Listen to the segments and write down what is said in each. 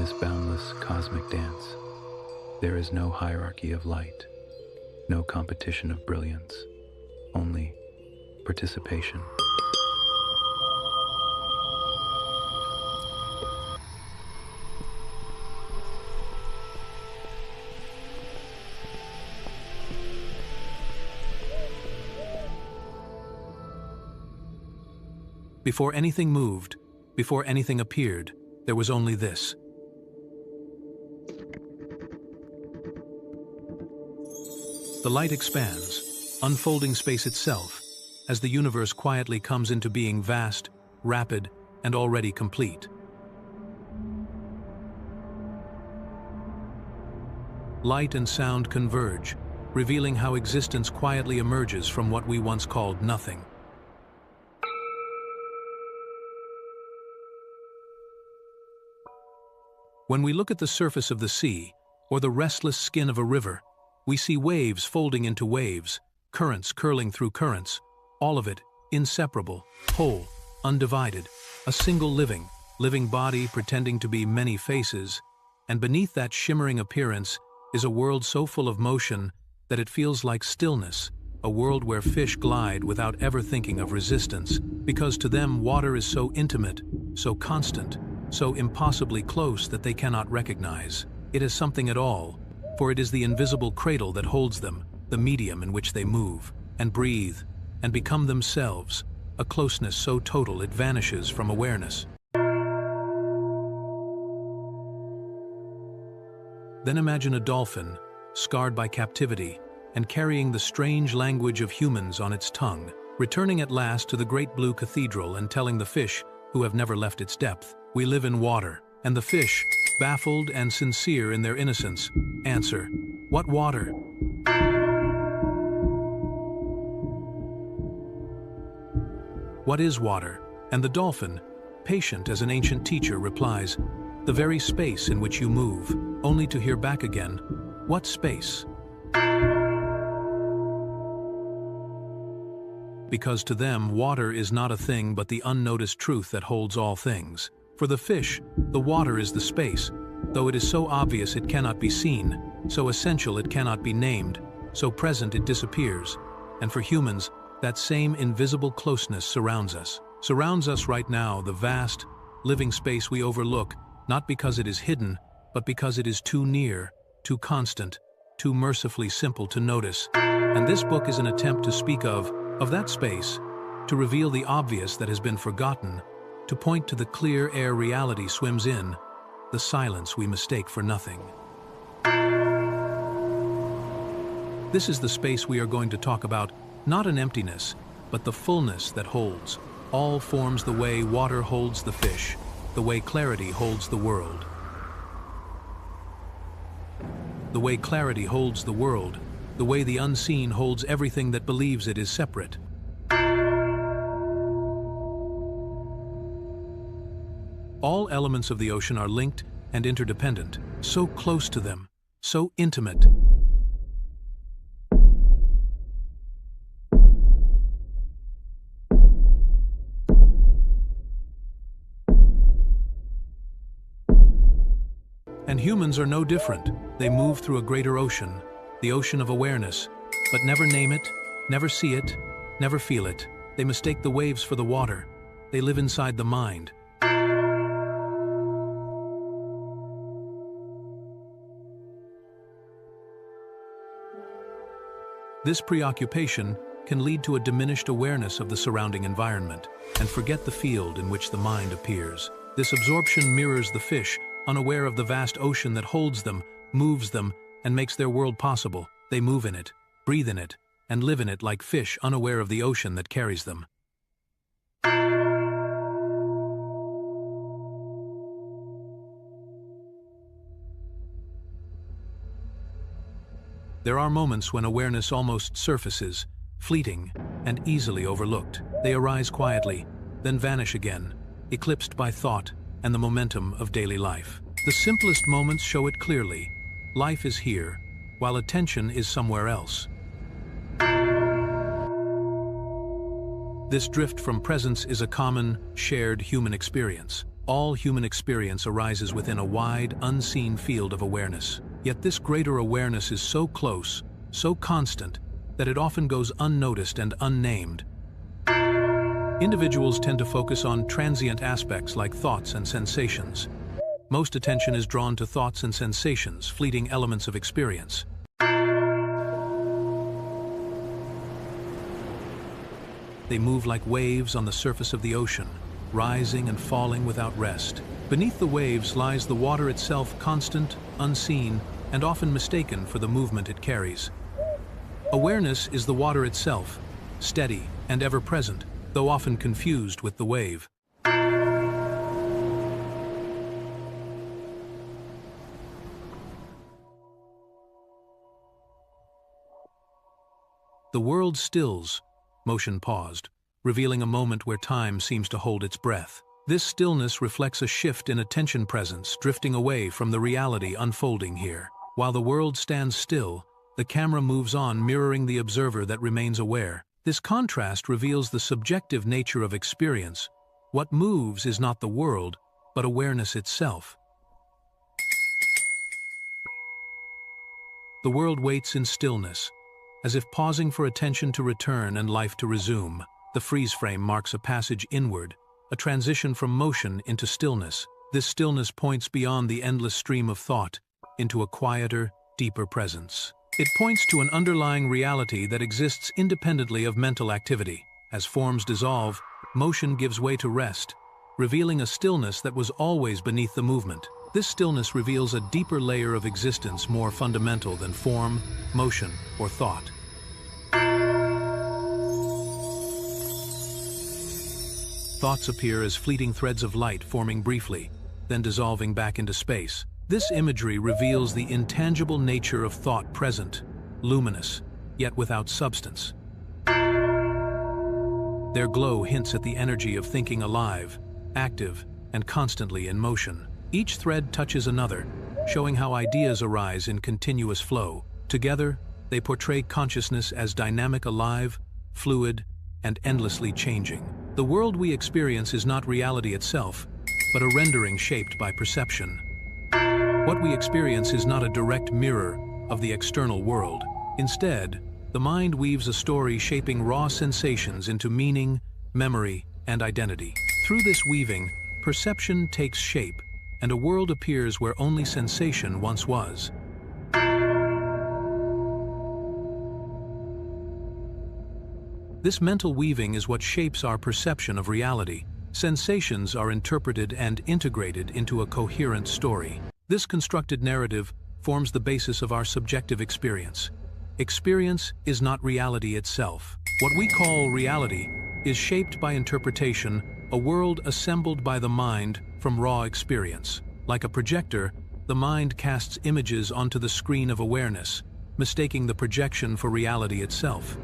this boundless cosmic dance, there is no hierarchy of light, no competition of brilliance, only participation. Before anything moved, before anything appeared, there was only this. The light expands, unfolding space itself, as the universe quietly comes into being vast, rapid, and already complete. Light and sound converge, revealing how existence quietly emerges from what we once called nothing. When we look at the surface of the sea, or the restless skin of a river, we see waves folding into waves, currents curling through currents, all of it inseparable, whole, undivided, a single living body pretending to be many faces, and beneath that shimmering appearance is a world so full of motion that it feels like stillness, a world where fish glide without ever thinking of resistance, because to them water is so intimate, so constant, so impossibly close that they cannot recognize it as something at all, for it is the invisible cradle that holds them, the medium in which they move, and breathe, and become themselves, a closeness so total it vanishes from awareness. Then imagine a dolphin, scarred by captivity, and carrying the strange language of humans on its tongue, returning at last to the great blue cathedral and telling the fish, who have never left its depth, "We live in water," and the fish, baffled and sincere in their innocence, answer, "What water?" "What is water?" And the dolphin, patient as an ancient teacher, replies, "The very space in which you move," only to hear back again, "What space?" Because to them, water is not a thing but the unnoticed truth that holds all things. For the fish, the water is the space, though it is so obvious it cannot be seen, so essential it cannot be named, so present it disappears. And for humans, that same invisible closeness surrounds us right now, the vast, living space we overlook, not because it is hidden, but because it is too near, too constant, too mercifully simple to notice. And this book is an attempt to speak of that space, to reveal the obvious that has been forgotten, to point to the clear air reality swims in, the silence we mistake for nothing. This is the space we are going to talk about, not an emptiness, but the fullness that holds. All forms the way water holds the fish, the way clarity holds the world. The way clarity holds the world, the way the unseen holds everything that believes it is separate. All elements of the ocean are linked and interdependent, so close to them, so intimate. And humans are no different. They move through a greater ocean, the ocean of awareness, but never name it, never see it, never feel it. They mistake the waves for the water. They live inside the mind. This preoccupation can lead to a diminished awareness of the surrounding environment and forget the field in which the mind appears. This absorption mirrors the fish, unaware of the vast ocean that holds them, moves them, and makes their world possible. They move in it, breathe in it, and live in it like fish unaware of the ocean that carries them. There are moments when awareness almost surfaces, fleeting and easily overlooked. They arise quietly, then vanish again, eclipsed by thought and the momentum of daily life. The simplest moments show it clearly. Life is here, while attention is somewhere else. This drift from presence is a common, shared human experience. All human experience arises within a wide, unseen field of awareness. Yet this greater awareness is so close, so constant, that it often goes unnoticed and unnamed. Individuals tend to focus on transient aspects like thoughts and sensations. Most attention is drawn to thoughts and sensations, fleeting elements of experience. They move like waves on the surface of the ocean, rising and falling without rest. Beneath the waves lies the water itself, constant, unseen, and often mistaken for the movement it carries. Awareness is the water itself, steady and ever-present, though often confused with the wave. The world stills, motion paused, revealing a moment where time seems to hold its breath. This stillness reflects a shift in attention presence, drifting away from the reality unfolding here. While the world stands still, the camera moves on, mirroring the observer that remains aware. This contrast reveals the subjective nature of experience. What moves is not the world, but awareness itself. The world waits in stillness, as if pausing for attention to return and life to resume. The freeze frame marks a passage inward, a transition from motion into stillness. This stillness points beyond the endless stream of thought, into a quieter, deeper presence. It points to an underlying reality that exists independently of mental activity. As forms dissolve, motion gives way to rest, revealing a stillness that was always beneath the movement. This stillness reveals a deeper layer of existence more fundamental than form, motion, or thought. Thoughts appear as fleeting threads of light forming briefly, then dissolving back into space. This imagery reveals the intangible nature of thought, present, luminous, yet without substance. Their glow hints at the energy of thinking alive, active, and constantly in motion. Each thread touches another, showing how ideas arise in continuous flow. Together, they portray consciousness as dynamic, alive, fluid, and endlessly changing. The world we experience is not reality itself, but a rendering shaped by perception. What we experience is not a direct mirror of the external world. Instead, the mind weaves a story shaping raw sensations into meaning, memory, and identity. Through this weaving, perception takes shape, and a world appears where only sensation once was. This mental weaving is what shapes our perception of reality. Sensations are interpreted and integrated into a coherent story. This constructed narrative forms the basis of our subjective experience. Experience is not reality itself. What we call reality is shaped by interpretation, a world assembled by the mind from raw experience. Like a projector, the mind casts images onto the screen of awareness, mistaking the projection for reality itself.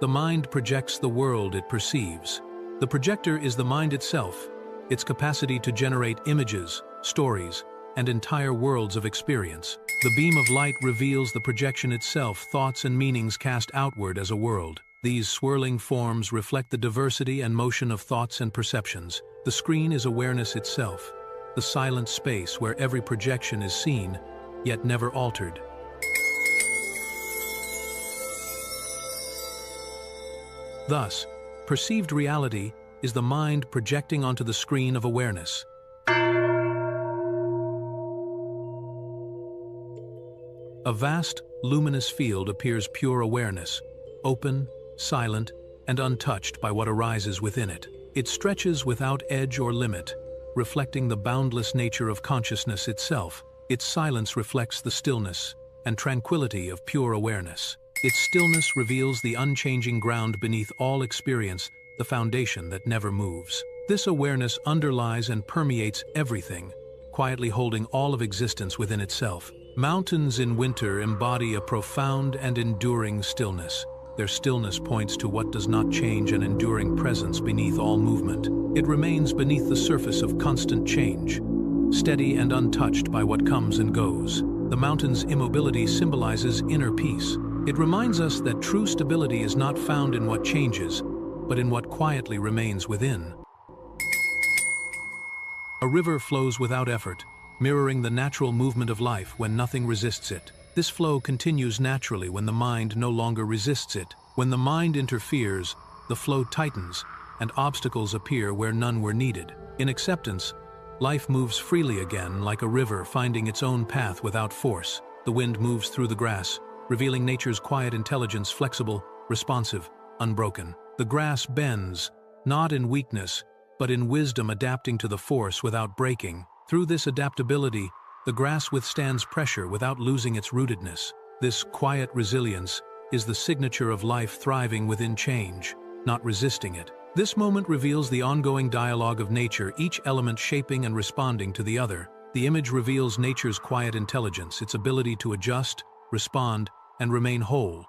The mind projects the world it perceives. The projector is the mind itself, its capacity to generate images, stories, and entire worlds of experience. The beam of light reveals the projection itself, thoughts and meanings cast outward as a world. These swirling forms reflect the diversity and motion of thoughts and perceptions. The screen is awareness itself, the silent space where every projection is seen, yet never altered. Thus, perceived reality is the mind projecting onto the screen of awareness. A vast, luminous field appears pure awareness, open, silent, and untouched by what arises within it. It stretches without edge or limit, reflecting the boundless nature of consciousness itself. Its silence reflects the stillness and tranquility of pure awareness. Its stillness reveals the unchanging ground beneath all experience, the foundation that never moves. This awareness underlies and permeates everything, quietly holding all of existence within itself. Mountains in winter embody a profound and enduring stillness. Their stillness points to what does not change, an enduring presence beneath all movement. It remains beneath the surface of constant change, steady and untouched by what comes and goes. The mountain's immobility symbolizes inner peace. It reminds us that true stability is not found in what changes, but in what quietly remains within. A river flows without effort, mirroring the natural movement of life when nothing resists it. This flow continues naturally when the mind no longer resists it. When the mind interferes, the flow tightens, and obstacles appear where none were needed. In acceptance, life moves freely again, like a river finding its own path without force. The wind moves through the grass, revealing nature's quiet intelligence, flexible, responsive, unbroken. The grass bends, not in weakness, but in wisdom, adapting to the force without breaking. Through this adaptability, the grass withstands pressure without losing its rootedness. This quiet resilience is the signature of life thriving within change, not resisting it. This moment reveals the ongoing dialogue of nature, each element shaping and responding to the other. The image reveals nature's quiet intelligence, its ability to adjust, respond, and remain whole.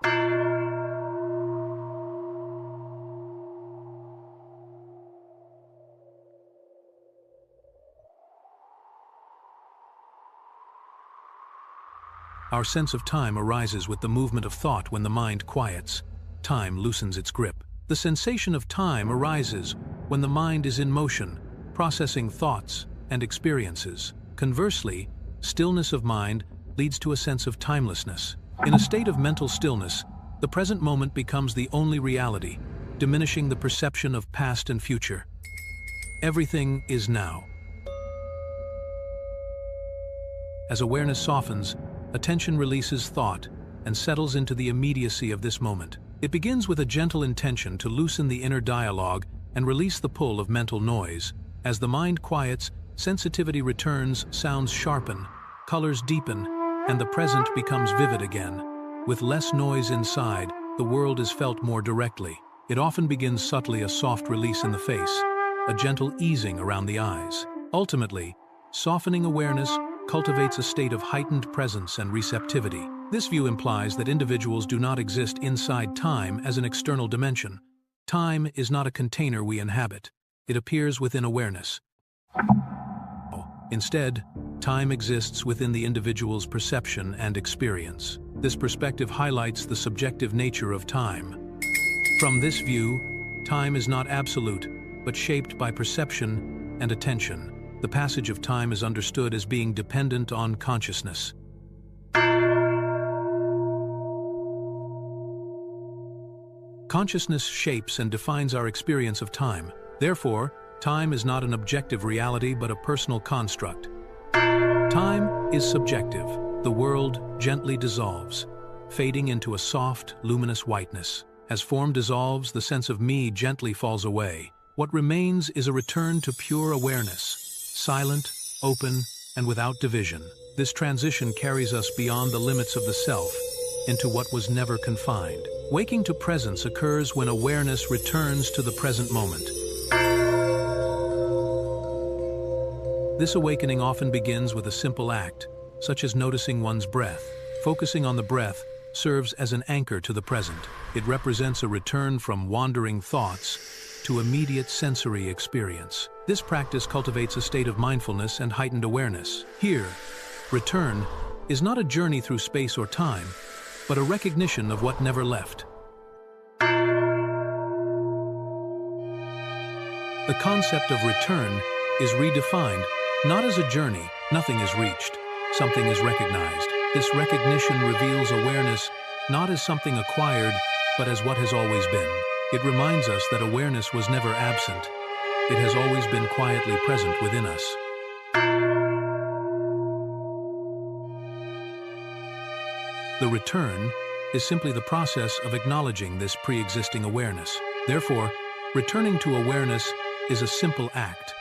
Our sense of time arises with the movement of thought. When the mind quiets, time loosens its grip. The sensation of time arises when the mind is in motion, processing thoughts and experiences. Conversely, stillness of mind leads to a sense of timelessness. In a state of mental stillness, the present moment becomes the only reality, diminishing the perception of past and future. Everything is now. As awareness softens, attention releases thought and settles into the immediacy of this moment. It begins with a gentle intention to loosen the inner dialogue and release the pull of mental noise. As the mind quiets, sensitivity returns, sounds sharpen, colors deepen, and the present becomes vivid again. With less noise inside, the world is felt more directly. It often begins subtly, a soft release in the face, a gentle easing around the eyes. Ultimately, softening awareness cultivates a state of heightened presence and receptivity. This view implies that individuals do not exist inside time as an external dimension. Time is not a container we inhabit. It appears within awareness. Instead, time exists within the individual's perception and experience. This perspective highlights the subjective nature of time. From this view, time is not absolute, but shaped by perception and attention. The passage of time is understood as being dependent on consciousness. Consciousness shapes and defines our experience of time. Therefore, time is not an objective reality but a personal construct. Time is subjective. The world gently dissolves, fading into a soft, luminous whiteness. As form dissolves, the sense of me gently falls away. What remains is a return to pure awareness, silent, open, and without division. This transition carries us beyond the limits of the self, into what was never confined. Waking to presence occurs when awareness returns to the present moment. This awakening often begins with a simple act, such as noticing one's breath. Focusing on the breath serves as an anchor to the present. It represents a return from wandering thoughts to immediate sensory experience. This practice cultivates a state of mindfulness and heightened awareness. Here, return is not a journey through space or time, but a recognition of what never left. The concept of return is redefined, not as a journey, nothing is reached, something is recognized. This recognition reveals awareness not as something acquired, but as what has always been. It reminds us that awareness was never absent. It has always been quietly present within us. The return is simply the process of acknowledging this pre-existing awareness. Therefore, returning to awareness is a simple act,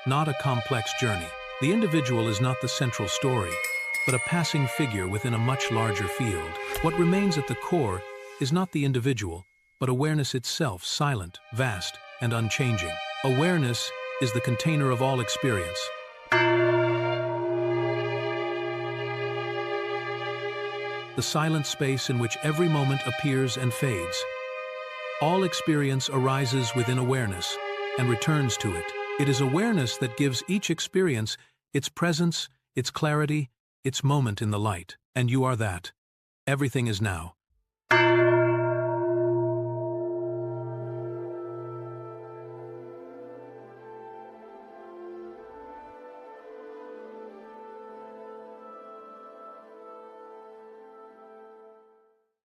not a complex journey. The individual is not the central story, but a passing figure within a much larger field. What remains at the core is not the individual, but awareness itself, silent, vast, and unchanging. Awareness is the container of all experience. The silent space in which every moment appears and fades. All experience arises within awareness and returns to it. It is awareness that gives each experience its presence, its clarity, its moment in the light, and you are that. Everything is now.